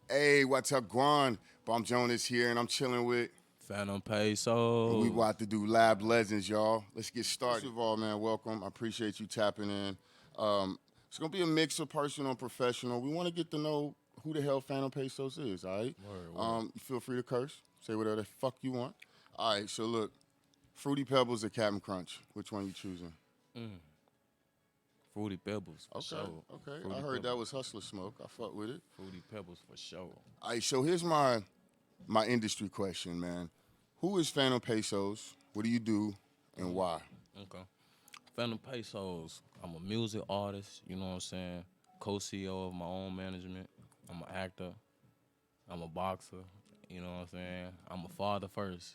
Hey, what's up, Guan? I'm Jonas here, and I'm chilling with, and we PhantomPesos. about to do Lab Legends, y'all. Let's get started. First of all, man, welcome. I appreciate you tapping in. It's gonna be a mix of personal and professional. We want to get to know who the hell Phantom Pesos is. All right. Word. You feel free to curse, say whatever the fuck you want. All right. So look, Fruity Pebbles or Captain Crunch? Which one you choosing? Mm. Fruity Pebbles for Okay. sure. Okay. I Fruity heard that Pebbles. was Hustler Smoke. I fuck with it. Fruity Pebbles for sure. All right. So here's my industry question, man. Who is Phantom Pesos? What do you do, and why? Okay. PhantomPesos. I'm a music artist, you know what I'm saying? Co-CEO of my own management. I'm an actor. I'm a boxer, you know what I'm saying? I'm a father first.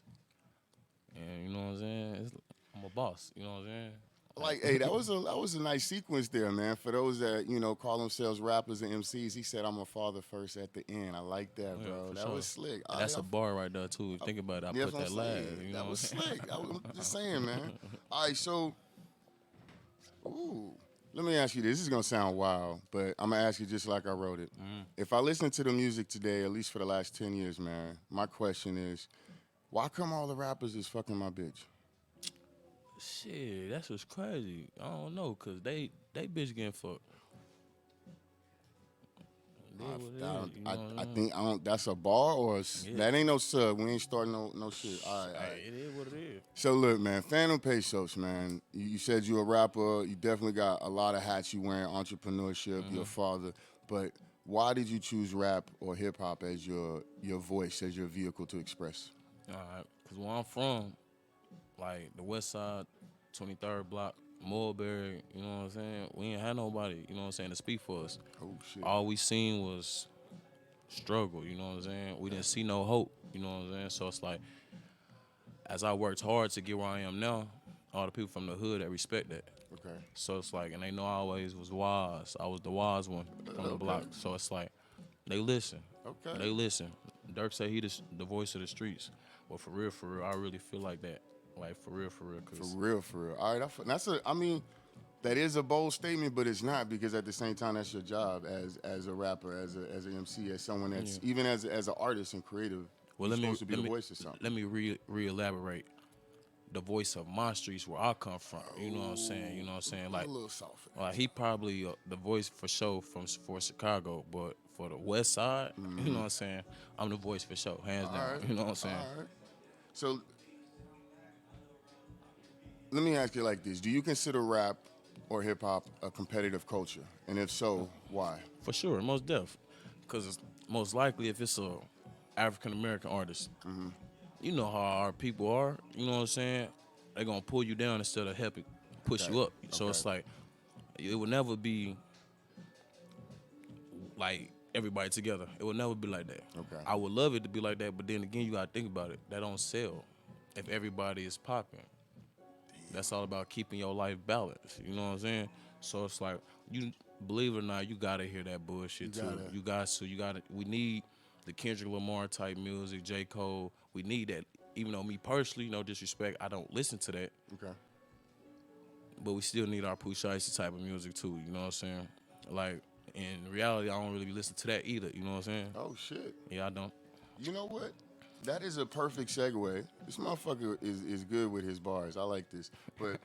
And you know what I'm saying? I'm a boss, you know what I'm saying? Like, hey, that was a nice sequence there, man. For those that call themselves rappers and MCs, he said, "I'm a father first at the end." I like that, Yeah, bro. for That sure. was slick. And that's a bar right there too. If you think about it, I Yeah, that's put what I'm that last, saying. you That know was what slick. I'm just I'm saying, man. saying? All right, so, ooh, let me ask you this. This is gonna sound wild, but I'm gonna ask you just like I wrote it. Mhm. If I listen to the music today, at least for the last 10 years, man, my question is, why come all the rappers is fucking my bitch? Shit, that's what's crazy. I don't know, cause they bitch getting fucked. It is what it I, is. don't, You I, know what I I mean? think that's a bar Yeah. that ain't no sub. We ain't starting no shit. All right, all right. Hey, it is what it is. So look, man, Phantom Pesos, man. You said you're a rapper. You definitely got a lot of hats you wearing. Entrepreneurship. You're a father. But why did you choose rap or hip hop as your voice, as your vehicle to express? All right, cause where I'm from, like the West Side, 23rd block, Mulberry. You know what I'm saying? We ain't had nobody. You know what I'm saying to speak for us. Oh shit. All we seen was struggle. You know what I'm saying? We Okay. didn't see no hope. You know what I'm saying? So it's like, as I worked hard to get where I am now, all the people from the hood that respect that. Okay. So it's like, and they know I always was wise. I was the wise one from the Okay. block. So it's like, they listen. Okay. They listen. Dirk said he the voice of the streets. But for real, I really feel like that. Like for real, For cause real, for real. All right. That's a. I mean, that is a bold statement, but it's not because at the same time, that's your job as a rapper, as an MC, as someone yeah. that's even as an artist and creative. Well, You're let me supposed to be let the me voice of something. let me re elaborate. The voice of my streets where I come from. You know what I'm saying? You know what I'm saying? A little soft. He probably the voice for sure for Chicago, but for the West Side, you know what I'm saying? I'm the voice for sure, hands All down. right. You know what I'm saying? All right. So let me ask you like this: do you consider rap or hip hop a competitive culture? And if so, why? For sure, most deaf. Because most likely, if it's a African American artist, you know how our people are. You know what I'm saying? They're gonna pull you down instead of helping push Okay. you up. So Okay. it's like it would never be like everybody together. It would never be like that. Okay. I would love it to be like that, but then again, you gotta think about it. That don't sell if everybody is popping. That's all about keeping your life balanced. You know what I'm saying? So it's like you believe it or not, you gotta hear that You bullshit too. gotta. You got to. You gotta. We need the Kendrick Lamar type music, J. Cole. We need that. Even though me personally, no disrespect, I don't listen to that, Okay. but we still need our Pooh Shiesty type of music too. You know what I'm saying? Like in reality, I don't really listen to that either. You know what I'm saying? Oh shit. Yeah, I don't. You know what? That is a perfect segue. This motherfucker is good with his bars. I like this. But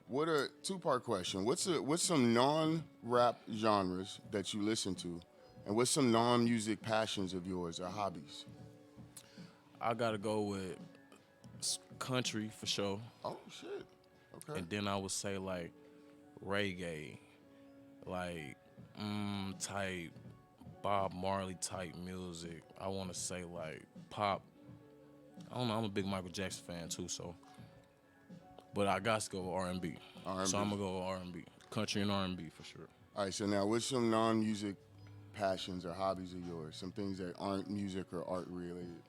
what a two-part question. What's some non-rap genres that you listen to? And what's some non-music passions of yours or hobbies? I gotta go with country for sure, Oh shit. Okay. and then I would say like reggae, like type Bob Marley type music. I want to say like pop. I don't know. I'm a big Michael Jackson fan too, so but I got to go with R&B. So R&B. I'm gonna go with R&B, country and R&B for sure. All right, so now what's some non-music passions or hobbies of yours? Some things that aren't music or art related.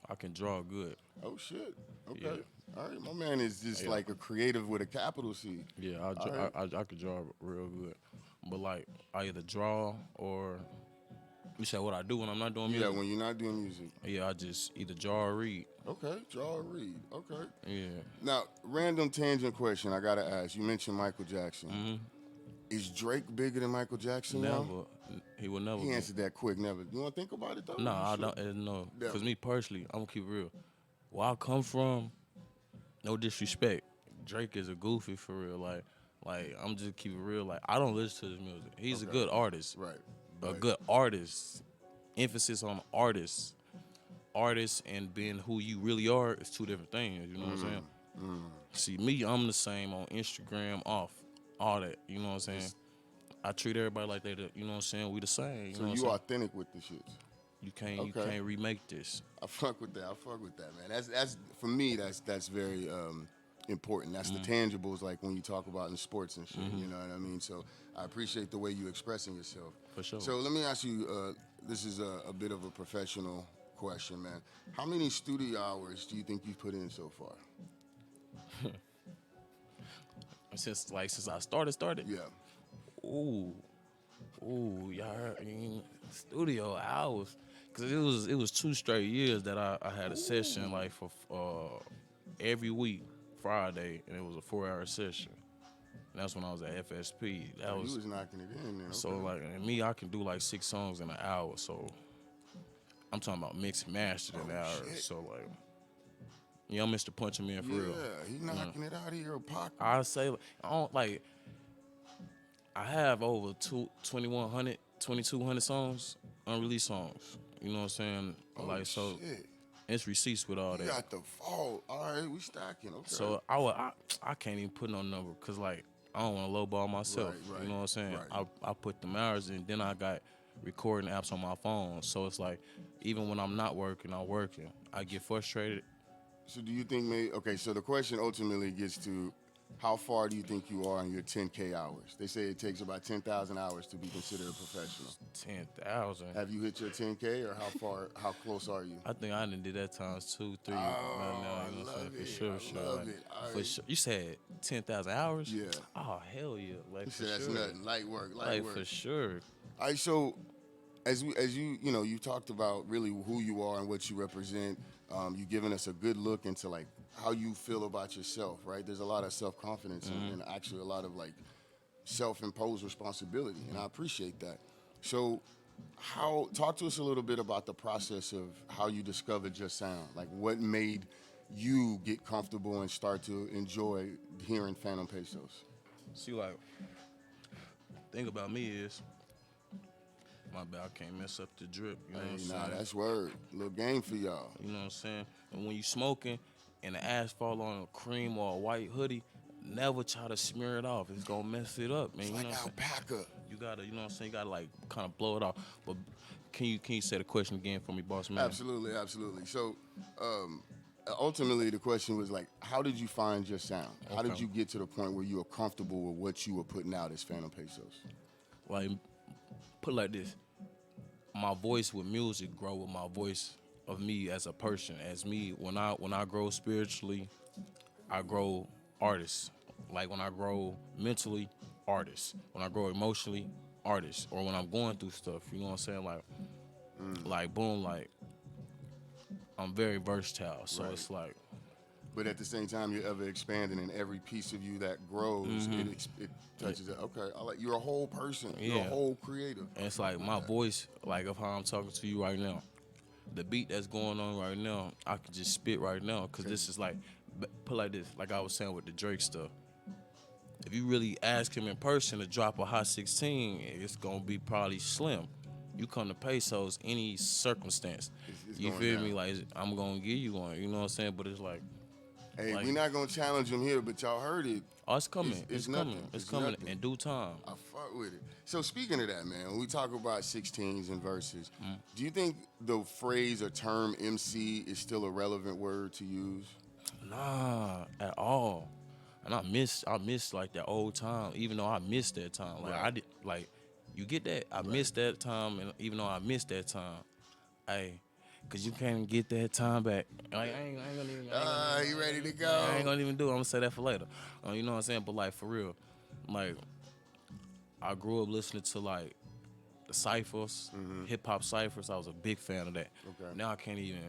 I can draw good. Oh shit. Yeah, Okay. All right, my man is just yeah, like a creative with a capital C. yeah. All right. I could draw real good, but like I either draw or you said what I do when I'm not doing Yeah, music. when you're not doing music. Yeah, I just either draw or read. Okay, draw or read. Okay. Yeah. Now, random tangent question I gotta ask. You mentioned Michael Jackson. Is Drake bigger than Michael Jackson now? Never. He will never He be. answered that quick. Never. You want to think about it though? No, You I sure? don't. No, Never. because me personally, I'm gonna keep it real. Where I come from, no disrespect. Drake is a goofy for real. Like I'm just keep it real. Like I don't listen to his music. He's a Okay. good artist. Right. A Right. good artist. Emphasis on artist. Artist and being who you really are is two different things. You know what I'm saying? See me, I'm the same on Instagram, off, all that. You know what I'm saying? I treat everybody like they, you know what I'm saying? We the same. You So know what I'm you saying? authentic with the shits. You Okay. can't remake this. I fuck with that. I fuck with that, man. That's for me. That's very important. That's the tangibles, like when you talk about in sports and shit. You know what I mean? So I appreciate the way you expressing yourself. For sure. So let me ask you. This is a bit of a professional question, man. How many studio hours do you think you've put in so far? Since I started. Yeah. Ooh, y'all heard studio hours. Cause it was 2 straight years that I had a session like for every week Friday, and it was a 4-hour session. And that's when I was at FSP. That You was was knocking it in then. Okay. so like, and me, I can do like 6 songs in an hour. So I'm talking about mix and mastered in an hour. Shit. So like, yeah, I'm Mr. Punch Me in for real. Yeah, he knocking it out of your pocket. I say I don't like. I have over 2,100, 2,200 songs, unreleased songs. You know what I'm saying? Oh, shit. It's receipts with all You that. got the fault. All right, we stacking. Okay. So I can't even put no number because like I don't want to lowball myself. Right, You know what I'm saying? right. I put the hours in, then I got recording apps on my phone. So it's like even when I'm not working, I'm working. I get frustrated. So do you think maybe, okay, so the question ultimately gets to how far do you think you are in your 10K hours? They say it takes about 10,000 hours to be considered a professional. 10,000. Have you hit your 10K or how close are you? I think I done did that times 2, 3. Oh, right now, I you know what I'm love saying? For it. sure, I sure. love like, it. All For right. sure. You said 10,000 hours? Yeah. Oh, hell yeah. Like, You for said that's sure. nothing. Light work, light Like, work. for sure. All right, so as you talked about really who you are and what you represent. You've given us a good look into like how you feel about yourself, right? There's a lot of self-confidence and actually a lot of like self-imposed responsibility, and I appreciate that. So, talk to us a little bit about the process of how you discovered your sound. Like, what made you get comfortable and start to enjoy hearing Phantom Pesos? See, like, thing about me is, my bad, I can't mess up the drip. You know what I'm saying? Nah, that's word. Little game for y'all. You know what I'm saying? And when you smoking and the ash fall on a cream or a white hoodie, never try to smear it off. It's gonna mess it up, man. It's You like know what I'm saying? alpaca. You gotta, you know what I'm saying? You gotta like kind of blow it off. But can you say the question again for me, boss man? Absolutely, absolutely. So, ultimately, the question was like, how did you find your sound? How did Okay. you get to the point where you were comfortable with what you were putting out as Phantom Pesos? Like, put it like this. My voice with music grow with my voice of me as a person. As me, when I grow spiritually, I grow artist. Like when I grow mentally, artist. When I grow emotionally, artist. Or when I'm going through stuff, you know what I'm saying? Like boom, like I'm very versatile. So Right. it's like But at the same time, you're ever expanding, and every piece of you that grows, it touches it. Okay, you're a whole person. You're a Yeah. whole creator. and it's like my voice, like of how I'm talking to you right now. The beat that's going on right now, I could just spit right now because this is like, put like this, like I was saying with the Drake stuff. If you really ask him in person to drop a hot 16, it's gonna be probably slim. You come to Pesos, any circumstance, It's you going feel down. me? Like I'm gonna give you one, you know what I'm saying? But it's like, Hey, like- we're not gonna challenge him here, but y'all heard it. oh, it's coming, It's it's coming, nothing. it's It's coming nothing. in due time. I fuck with it. So speaking of that, man, when we talk about 16s and verses, do you think the phrase or term MC is still a relevant word to use? Nah, at all. And I miss like that old time, even though I missed that time. Like Right. I did, like you get that? I missed that time, and even though I missed that time, hey, cause you can't get that time back. Like, I ain't gonna even. You ready to go? I ain't gonna even do it. I'm gonna say that for later. You know what I'm saying? But like for real, like I grew up listening to like the ciphers, hip hop ciphers. I was a big fan of that. Okay. Now I can't even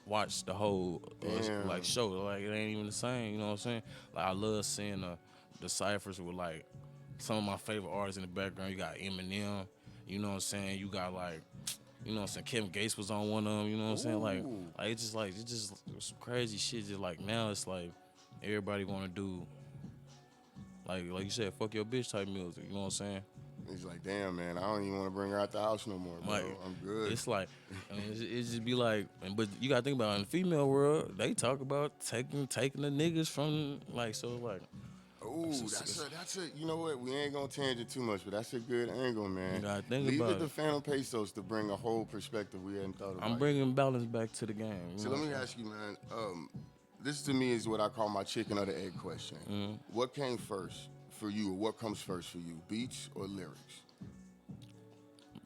watch the whole Damn. like show. Like it ain't even the same. You know what I'm saying? Like I love seeing the ciphers with like some of my favorite artists in the background. You got Eminem, you know what I'm saying? You got like, you know what I'm saying? Kevin Gates was on one of them, you know what I'm saying? Ooh. It's just some crazy shit. Just like now it's like everybody wanna do like you said, fuck your bitch type music, you know what I'm saying? He's like, damn, man, I don't even want to bring her out the house no more, bro. Like I'm good. it's like I mean, it just be like, but you gotta think about it, in the female world, they talk about taking the niggas from like so like Ooh, that's a. You know what? We ain't gonna tangent too much, but that's a good angle, you man. gotta think Leave it about to it. Phantom Pesos to bring a whole perspective we hadn't thought I'm about yet. bringing balance back to the game. You So know let what me I'm ask you, man. This to me is what I call my chicken or the egg question. saying? What came first for you, or what comes first for you, beats or lyrics?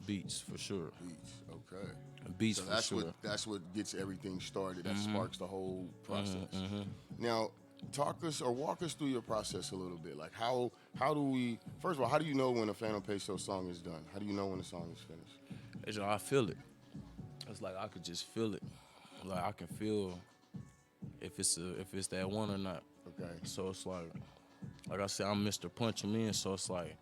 Beats for sure. Beats. Okay. Beats So for that's what sure. gets everything started. That Mm-hmm. sparks the whole process. Mm-hmm. Now, talk us or walk us through your process a little bit. Like how do we first of all, how do you know when a Phantom Peso song is done? How do you know when the song is finished? It's just, I feel it. It's like I could just feel it. Like I can feel if it's that one or not. Okay. So it's like I said, I'm Mr. Punch 'em in. So it's like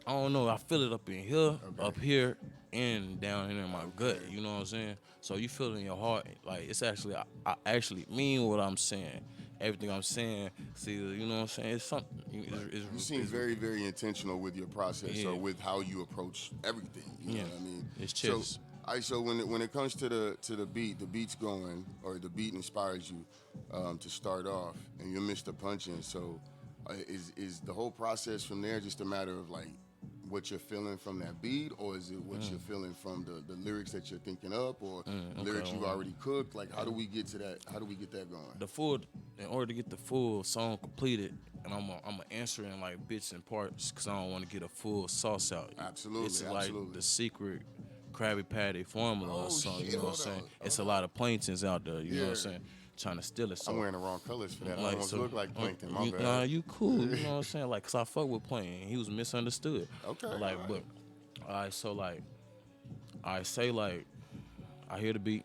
I don't know. I feel it up in here, Okay. up here, and down here in my gut. Okay. You know what I'm saying? So you feel it in your heart. Like it's actually, I actually mean what I'm saying. Everything I'm saying. See, you know what I'm saying? It's something. You seem very, very intentional with your process Yeah, or with how you approach everything. You know yeah. what I mean? It's So, chess. so when it comes to the beat, the beat's going or the beat inspires you to start off, and you're Mr. Punching. So, is the whole process from there just a matter of like what you're feeling from that beat, or is it what you're feeling from the lyrics that you're thinking up, or lyrics you've already cooked? Like, how do we get to that? How do we get that going? The full, in order to get the full song completed, and I'm answer in like bits and parts because I don't want to get a full sauce out. Absolutely, It's like absolutely. the secret Krabby Patty formula or Oh something. shit! You know what I'm Hold saying? on. It's a Hold lot on. of plaintiffs out there. You know what I'm Yeah. saying? Trying to steal it. I'm So wearing the wrong colors for that. I like almost so, look like Plankton. My bad. nah, you cool. You know what I'm saying? Like, cause I fuck with Plankton. He was misunderstood. Okay, Like, all but right. alright, so like I say like I hear the beat.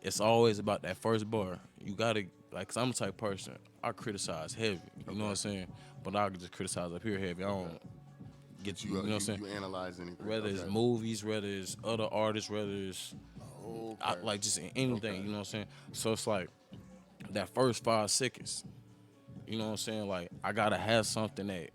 It's always about that first bar. You gotta like, cause I'm the type of person I criticize heavy. You know what I'm saying? But I can just criticize up here heavy. I don't get you. You know what I'm saying? You analyze anything. Whether it's Okay. movies, whether it's other artists, whether it's Okay. like just anything. Okay. You know what I'm saying? So it's like that first 5 seconds. You know what I'm saying? Like I gotta have something that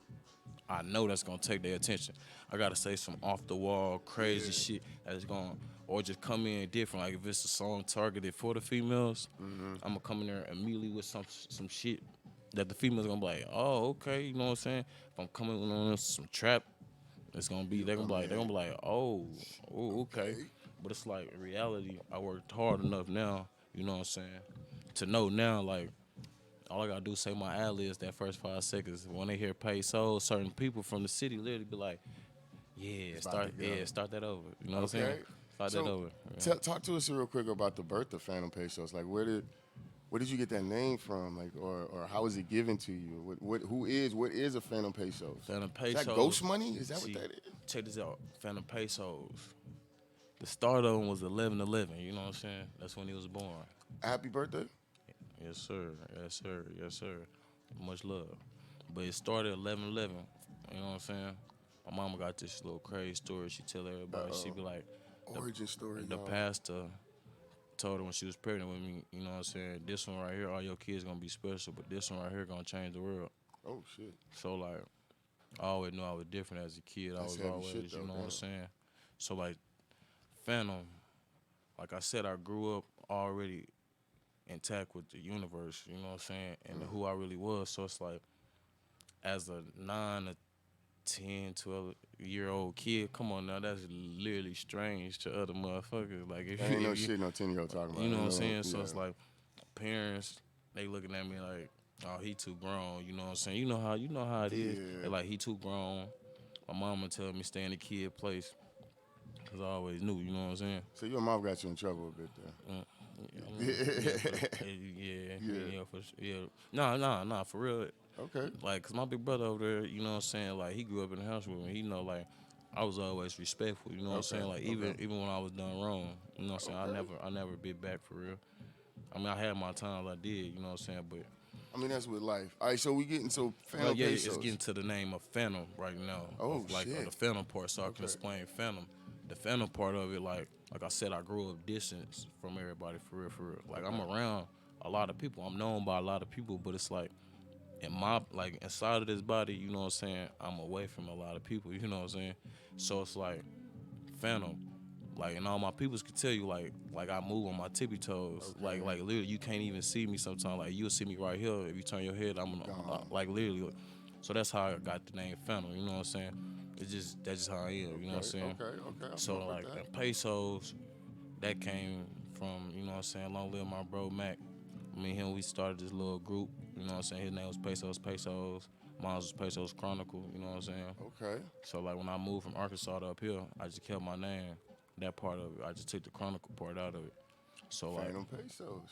I know that's gonna take their attention. I gotta say some off the wall, crazy Yeah. shit that's gonna, or just come in different. Like if it's a song targeted for the females, I'm gonna come in there immediately with some shit that the females gonna be like, oh okay, you know what I'm saying? If I'm coming on some trap, it's gonna be You they're gonna come be like in. oh, okay. Okay. But it's like in reality, I worked hard enough now, you know what I'm saying, to know now like all I gotta do is say my ad libs that first 5 seconds. When they hear Pesos, certain people from the city literally be like, It's about to go. start that over. You know what I'm saying? Okay. Start that So, over. Yeah. talk to us real quick about the birth of Phantom Pesos. Like, where did you get that name from? Like, or how was it given to you? What is a Phantom Pesos? Phantom Is Pesos. that ghost money? Is that See, what that is? check this out. Phantom Pesos. The start of them was 11/11. You know what I'm saying? That's when he was born. Happy birthday. Yes, sir. Yes, sir. Yes, sir. Much love. But it started 11/11. You know what I'm saying? My mama got this little crazy story she tell everybody. She be like, Origin story, the y'all. pastor told her when she was pregnant with me, you know what I'm saying, this one right here, all your kids gonna be special, but this one right here gonna change the world. Oh shit. So like I always knew I was different as a kid. I That's was heavy always, shit, though, you know what damn. I'm saying? So like Phantom, like I said, I grew up already intact with the universe, you know what I'm saying, and who I really was. So it's like as a 9 to 10, 12-year old kid, come on now, that's literally strange to other motherfuckers. Like That ain't no if you shit no 10-year-old talking about. you know what I'm No, saying? So yeah. it's like parents, they looking at me like, oh, he too grown. You know what I'm saying? You know how it is. Yeah. They like he too grown. My mama tell me stay in the kid place, cause I always knew. You know what I'm saying? So your mom got you in trouble a bit there. Yeah, yeah. Nah, for real. Okay. Like, cause my big brother over there, you know what I'm saying? Like, he grew up in the house with me. He know, like, I was always respectful. You know what I'm Okay, saying? Like, okay. even when I was done wrong, you know what I'm saying? Okay. I never bit back for real. I mean, I had my times I did, you know what I'm saying? But I mean, that's with life. All right, so we getting so Well, Phantom yeah, it's Pesos. getting to the name of Phantom right now, Oh of like shit. the Phantom part, so I can Okay. explain Phantom. The Phantom part of it, like I said, I grew up distance from everybody for real, for real. Like I'm Okay. around a lot of people, I'm known by a lot of people, but it's like in my like inside of this body, you know what I'm saying? I'm away from a lot of people, you know what I'm saying? So it's like Phantom. Like and all my peoples could tell you like I move on my tippy toes. Okay. Like literally you can't even see me sometimes. Like you'll see me right here. If you turn your head, Gone. like literally. So that's how I got the name Phantom, you know what I'm saying? It's just that's just how I am, you know what I'm Okay. saying? Okay. Okay. I So fuck with like that. and Pesos, that came from, you know what I'm saying, long live my bro Mac. Me and him we started this little group, you know what I'm saying? His name was Pesos. Mine was Pesos Chronicle, you know what I'm saying? Okay. So like when I moved from Arkansas to up here, I just kept my name. That part of it, I just took the chronicle part out of it. So like, Phantom Pesos.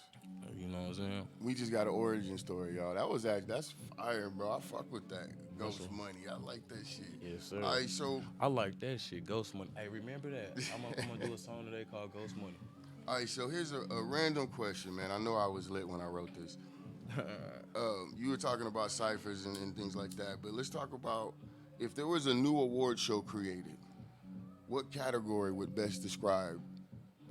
you know what I'm saying? We just got an origin story, y'all. That was actually that's fire, bro. I fuck with that. That's Ghost what, money. I like that shit. yes All sir. right, so I like that shit. Ghost Money. Hey, remember that? I'm gonna do a song today called Ghost Money. here's a random question, man. I know I was lit when I wrote this. You were talking about ciphers and things like that, but let's talk about if there was a new award show created, what category would best describe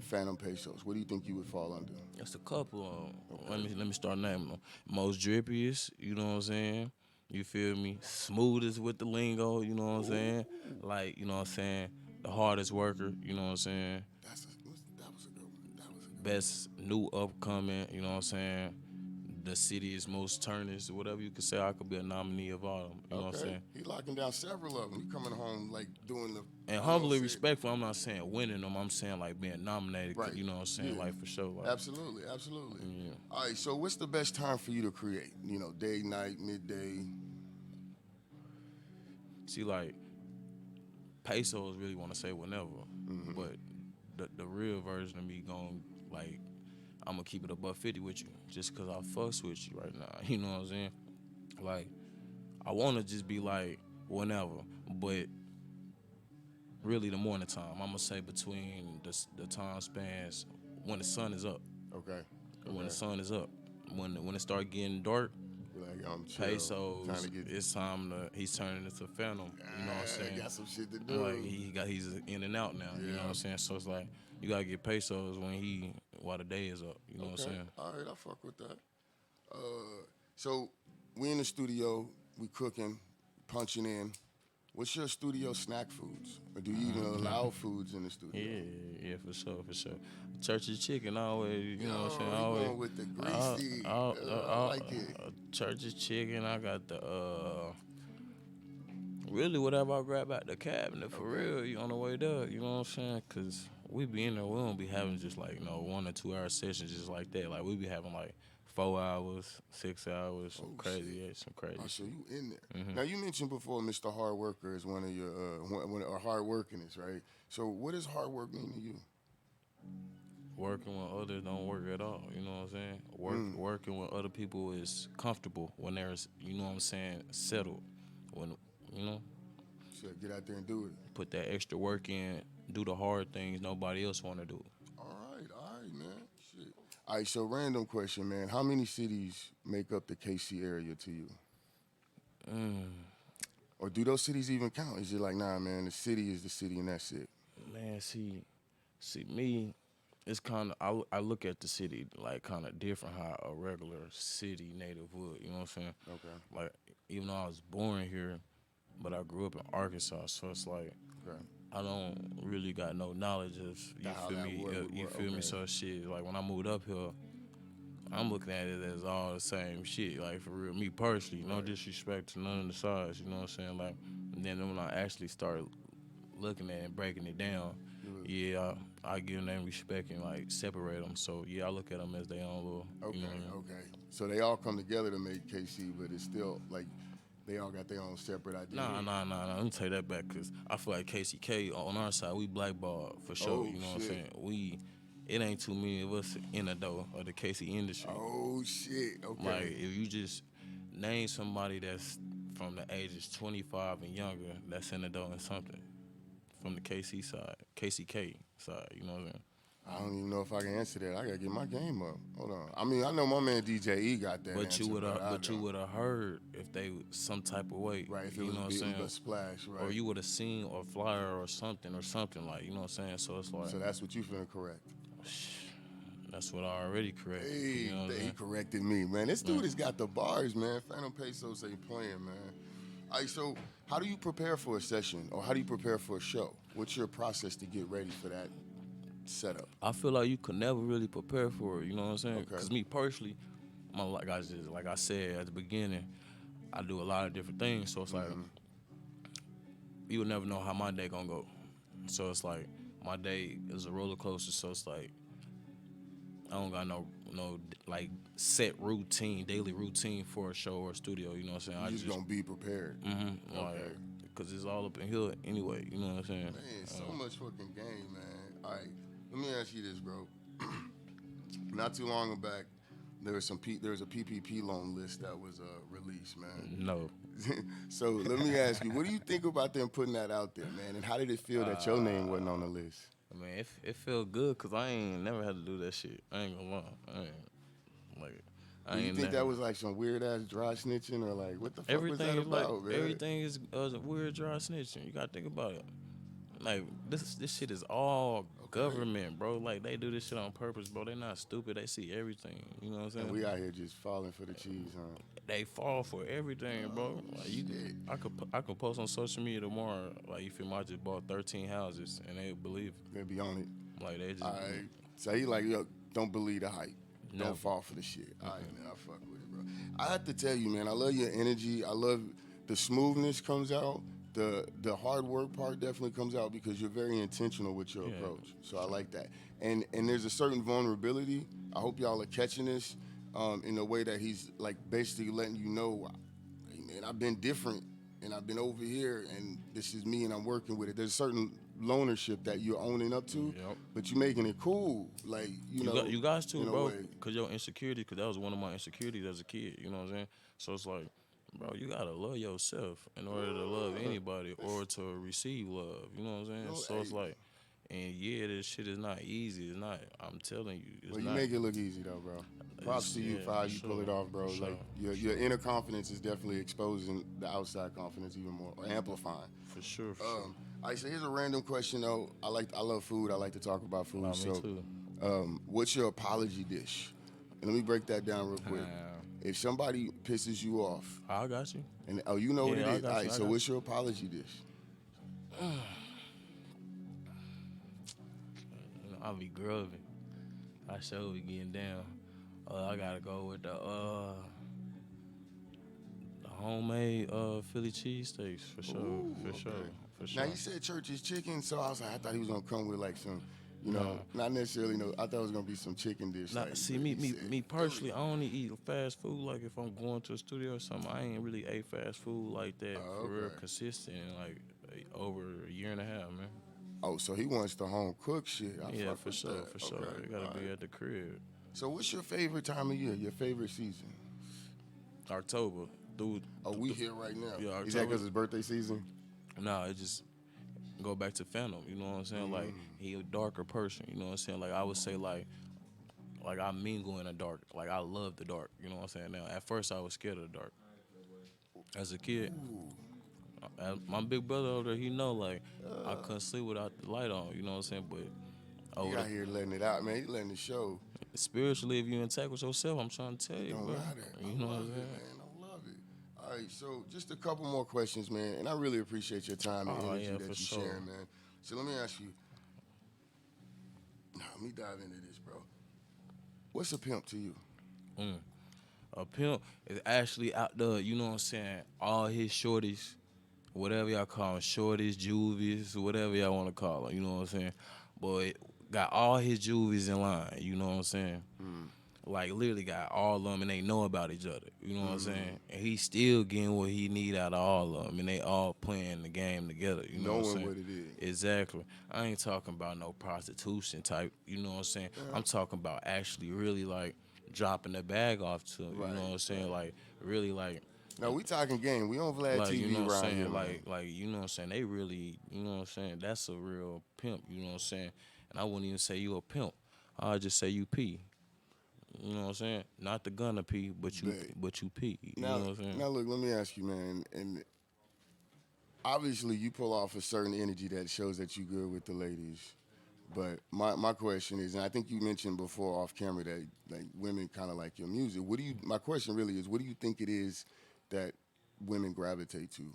Phantom Pesos? What do you think you would fall under? That's a couple. Okay. Let me start naming them. Most drippiest. You know what I'm saying? You feel me? Smoothest with the lingo. You know what I'm Ooh, saying? Like you know what I'm saying? The hardest worker. You know what I'm saying? that was a good one. That was a good one. Best new upcoming. You know what I'm saying? The city's most turnest, whatever you could say. I could be a nominee of all of them. You know what I'm Okay, saying? he locking down several of them. He coming home like doing the, And you know, humbly say respectful, I'm not saying winning them. I'm saying like being nominated. right. You know what I'm saying? Yeah, Like for sure. Like absolutely, absolutely. yeah. All right, so what's the best time for you to create? You know, day, night, midday. See, like pesos really want to say whenever, Mm-hmm. but the real version of me going like I'm gonna keep it above 50 with you, just cause I fucks with you right now. You know what I'm saying? Like I want to just be like whenever, but really the morning time. I'm gonna say between the time spans when the sun is up. Okay, When the okay. sun is up, when it start getting dark, You're like, I'm chill, trying Pesos, to get. it's time to he's turning into Phantom. You know what I'm I saying? got some shit to Like do. he's in and out now. You know what Yeah. I'm saying? So it's like you gotta get Pesos when he while the day is up. You know what I'm Okay. saying? All right, I fuck with that. So we in the studio, we cooking, punching in. What's your studio snack foods? Or do you even allow foods in the studio? Yeah, yeah, for sure, for sure. Church's chicken always, you know what I'm saying? Yo, he Always, going with the greasy. I like it. Church's chicken. I got the really whatever I grab out the cabinet for Okay. real. You on the way there, you know what I'm saying? Cause we be in there, we don't be having just like 1 or 2 hour sessions just like that. Like we be having like 4 hours, 6 hours, some Oh shit. crazy, yeah, some crazy Oh, so shit. you in there. Hmm. Now you mentioned before Mr. Hard Worker is one of your or hard workingest, right? So what does hard work mean to you? Working when others don't work at all, you know what I'm saying? Mm. Working when other people is comfortable, when there's, you know what I'm saying, settled. When you know, So get out there and do it. put that extra work in, do the hard things nobody else want to do. All right, man. Shit. All right, so random question, man. How many cities make up the KC area to you? Or do those cities even count? Is it like, nah, man, the city is the city and that's it? Man, see me, it's kind of I look at the city like kind of different how a regular city native would. You know what I'm saying? Okay. Like even though I was born here, but I grew up in Arkansas, so it's like Okay. I don't really got no knowledge of How that would you work. feel me. Okay. So shit, like when I moved up here, I'm looking at it as all the same shit. Like for real, me personally, no Right. disrespect to none of the sides. You know what I'm saying? Like, and then when I actually start looking at it and breaking it down, You was- yeah, I give them respect and like separate them. So yeah, I look at them as their own little, Okay, you know what I mean? okay. So they all come together to make KC, but it's still like they all got their own separate identity. Nah. Let me take that back because I feel like KCK on our side, we blackballed for sure. Oh You know what I'm shit. saying? It ain't too many of us in the door of the KC industry. Oh shit. Like Okay. if you just name somebody that's from the ages 25 and younger that's in the door and something from the KC side, KCK side. You know what I'm saying? I don't even know if I can answer that. I gotta get my game up. Hold on. I mean, I know my man DJ E got that But you answer, would but have, I but you don't. would have heard if they some type of way. Right, if it You was know what I'm beating saying? but splash, Or right. you would have seen or flyer or something like. You know what I'm saying? So it's like So that's what you finna correct. that's what I already corrected. You Hey, know what I'm he saying? corrected me, man. This Yeah. dude has got the bars, man. Phantom Pesos ain't playing, man. All right, so how do you prepare for a session, or how do you prepare for a show? What's your process to get ready for that setup? I feel like you could never really prepare for it. You know what I'm saying? Okay. Cause me personally, like I said at the beginning, I do a lot of different things. So it's like you will never know how my day gonna go. So it's like my day is a roller coaster. So it's like I don't got no like set routine, daily routine for a show or a studio. You know what I'm saying? You I just just gonna be prepared. like Okay. because it's all up in here anyway. You know what I'm saying? Man, so much fucking game, man. All right, let me ask you this, bro. Not too long back, there was a PPP loan list that was released, man. No. So let me ask you, what do you think about them putting that out there, man? And how did it feel that your name wasn't on the list? I mean, it felt good because I ain't never had to do that shit. I ain't gonna lie. I ain't like I Do you ain't think never. that was like some weird ass dry snitching, or like what the fuck was Everything that is like about, man? everything is weird dry snitching. You gotta think about it. Like this shit is all government, bro. Like they do this shit on purpose, bro. They not stupid. They see everything. You know what I'm And saying? we out here just falling for the cheese, huh? They fall for everything, bro. Like you, Shit. I could post on social media tomorrow. Like you feel me? I just bought 13 houses, and they believe it. They be on it. Like they just All right. So he like, yo, don't believe the hype. Never. Don't fall for the shit. All right, man, I fuck with it, bro. I have to tell you, man, I love your energy. I love the smoothness comes out. The hard work part definitely comes out because you're very intentional with your Yeah. approach. So I like that. And there's a certain vulnerability. I hope y'all are catching this in the way that he's like basically letting you know, hey, man, I've been different and I've been over here and this is me and I'm working with it. There's a certain loanership that you're owning up to, Yep. but you're making it cool. Like, you know, You guys too, in a bro. way. Cause your insecurity, cause that was one of my insecurities as a kid. You know what I'm saying? So it's like, bro, you gotta love yourself in order to love anybody or to receive love. You know what I'm saying? No, So it's hey. like, and yeah, this shit is not easy. It's not. I'm telling you, it's Well, you not. make it look easy though, bro. Props to you Yeah, for how for you pull sure, it off, bro. for sure, Like your inner confidence is definitely exposing the outside confidence even more, or amplifying. for sure, for sure. All right, so here's a random question though. I love food. I like to talk about food. Nah, me So, too. what's your apology dish? And let me break that down real quick. If somebody pisses you off, I got you. and oh, you know what it Yeah, I is. got All you. right, I so got what's your apology dish? you. I'll be grubbing. I sure be getting down. I gotta go with the homemade Philly cheesesteaks for sure, Ooh, for sure, okay. for Now sure. you said church's chicken, so I was like, I thought he was gonna come with like some, Nah. not necessarily. No, I thought it was gonna be some chicken dish. Now, Like, see, but me, he me, said me Philly. personally, I only eat fast food. Like if I'm going to a studio or something, I ain't really ate fast food like that Oh, for real okay. consistent in like over a year and a half, man. Oh, so he wants the home cook shit. I Yeah, fuck for with sure, that. for sure. Okay, It gotta all be right. at the crib. So what's your favorite time of year? Your favorite season? October, through, Oh, we here right now. yeah, Is that October. because it's birthday season? Nah, it just go back to Phantom. You know what I'm saying? Like he a darker person. You know what I'm saying? Like I would say like I mingle in the dark. Like I love the dark. You know what I'm saying? Now at first I was scared of the dark. As a kid, my big brother over there, he know like I couldn't sleep without the light on. You know what I'm saying? But He over out here letting it out, man. He letting it show. spiritually, if you intact with yourself, I'm trying to tell you, Don't bro. matter. You I know what love I'm it, saying? man. I love it. All right, so just a couple more questions, man. And I really appreciate your time and Oh energy yeah, that for you sure. sharing, man. So let me ask you. Now, let me dive into this, bro. What's a pimp to you? A pimp is actually out there. You know what I'm saying? All his shorties, whatever y'all call them, shorties, juvies, whatever y'all want to call them. You know what I'm saying? But got all his juvies in line. You know what I'm saying? Like literally got all of them, and they know about each other. You know what I'm saying? And he still getting what he need out of all of them, and they all playing the game together. You know what I'm Knowing saying? what it is. Exactly. I ain't talking about no prostitution type. You know what I'm saying? I'm talking about actually really like dropping the bag off to him. You Right, know what I'm saying? Like really Now we talking game. We on Vlad you TV know what I'm around here, saying, man. like you know what I'm saying, they really, you know what I'm saying, that's a real pimp, you know what I'm saying. and I wouldn't even say you a pimp. I'll just say you P. You know what I'm saying? Not the gunner P, Bet. but you P. You know Now, what I'm saying? now look, let me ask you, man. And obviously, you pull off a certain energy that shows that you good with the ladies. But my question is, and I think you mentioned before off camera that like women kind of like your music. What do you? My question really is, what do you think it is that women gravitate to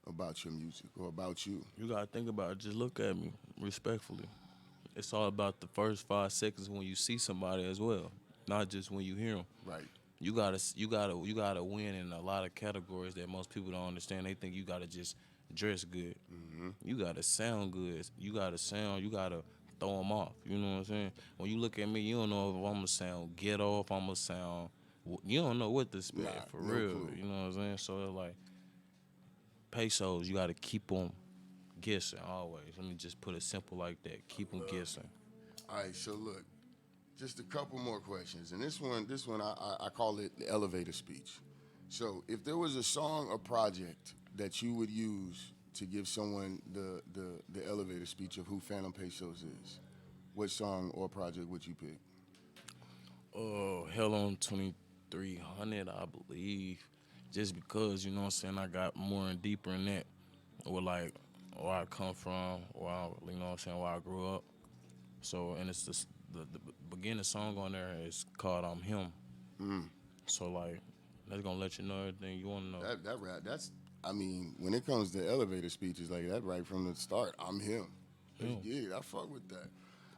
about your music or about you? You gotta think about it. Just look at me respectfully. It's all about the first 5 seconds when you see somebody as well, not just when you hear them. Right. You gotta win in a lot of categories that most people don't understand. They think you gotta just dress good. You gotta sound good. You gotta sound. You gotta throw them off. You know what I'm saying? When you look at me, you don't know if I'm gonna sound ghetto, if I'm gonna sound. You don't know what to Nah, expect for no real. clue. You know what I'm saying? So it's like pesos. You gotta keep them guessing always. Let me just put it simple like that. Keep them guessing. All right. So look, just a couple more questions, and this one, I call it the elevator speech. So, if there was a song or project that you would use to give someone the elevator speech of who Phantom Pesos is, what song or project would you pick? Hell on 2300, I believe. Just because, you know what I'm saying, I got more and deeper in that. With like where I come from, you know what I'm saying, where I grew up. So, and it's the beginning song on there is called I'm Him. So, like, that's gonna let you know everything you wanna know. That rap, that's, I mean, when it comes to elevator speeches like that, right from the start, I'm him. Let's Him. get it. I fuck with that.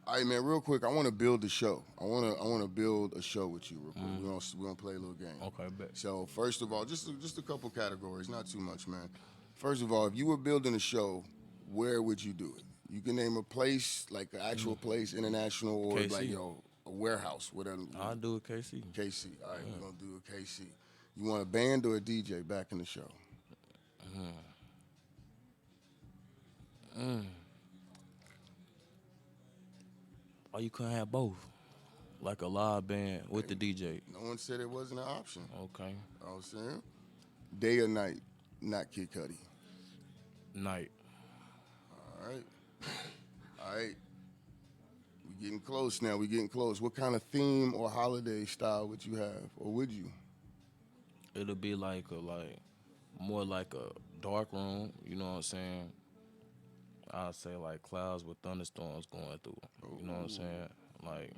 All right, man. Real quick, I want to build the show. I want to build a show with you. Real quick. We gonna play a little game. Okay, bet. So first of all, just a couple categories, not too much, man. First of all, if you were building a show, where would you do it? You can name a place, like an actual place, international, or like KC. a warehouse, whatever. I'll do it, KC. KC. All right, we're gonna do a KC. You want a band or a DJ back in the show? Or you couldn't have both. Like a live band with the DJ. No one said it wasn't an option. Okay. You know what I'm saying? Day or night, not Kid Cudi. Night. All right. All right. We getting close now. We getting close. What kind of theme or holiday style would you have, or would you? It'll be more like a dark room, you know what I'm saying? I'd say like clouds with thunderstorms going through. You know what I'm saying? Like,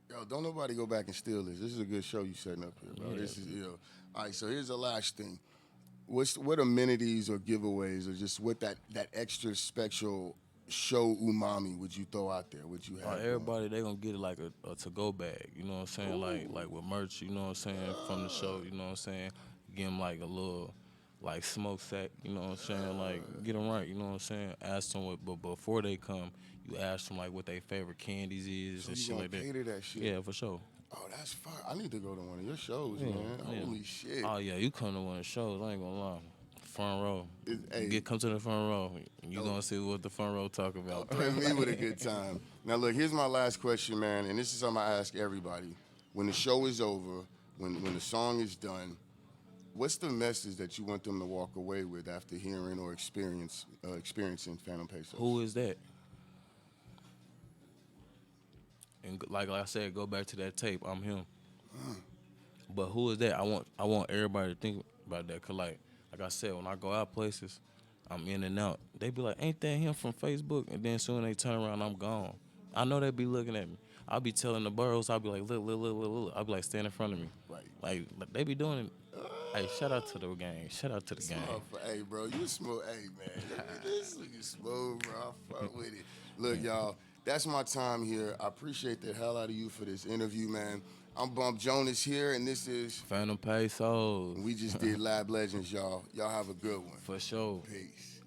Yo, don't nobody go back and steal this. This is a good show you setting up here, bro. Yeah. This is ill. All right, so here's the last thing. What amenities or giveaways or just what that extra special show umami would you throw out there? Would you have? going? everybody they gonna get it like a to go bag, you know what I'm saying? Like with merch, you know what I'm saying, from the show, you know what I'm saying? Give them like a little like smoke sack, you know what I'm saying? Like get them right, you know what I'm saying? Ask them what, but before they come, you ask them like what their favorite candies is So and you shit gonna like that. cater that shit? Yeah, for sure. Oh, that's fire. I need to go to one of your shows, Yeah, man. yeah. Holy shit. Oh yeah, you come to one of the shows. I ain't gonna lie. Front row. Hey, Come to the front row. You gonna see what the front row talk about. threaten me with a good time. Now, look, here's my last question, man, and this is something I ask everybody. When the show is over, when the song is done, what's the message that you want them to walk away with after hearing or experiencing Phantom Pesos? Who is that? And like I said, go back to that tape. I'm him. But who is that? I want everybody to think about that. Cause like I said, when I go out places, I'm in and out. They be like, "Ain't that him from Facebook?" And then soon they turn around, I'm gone. I know they be looking at me. I'll be telling the boroughs, I'll be like, look, look, look, look, look. I'll be like, stand in front of me. Right. Like they be doing it. Hey, shout out to the gang. Shout out to the gang. Hey, bro, you smooth. Hey, man, look at this. Look at smooth, bro. I fuck with it. Look, y'all, that's my time here. I appreciate the hell out of you for this interview, man. I'm Bump Jonas here, and this is Phantom Pesos. we just did Lab Legends, y'all. Y'all have a good one. For sure. Peace.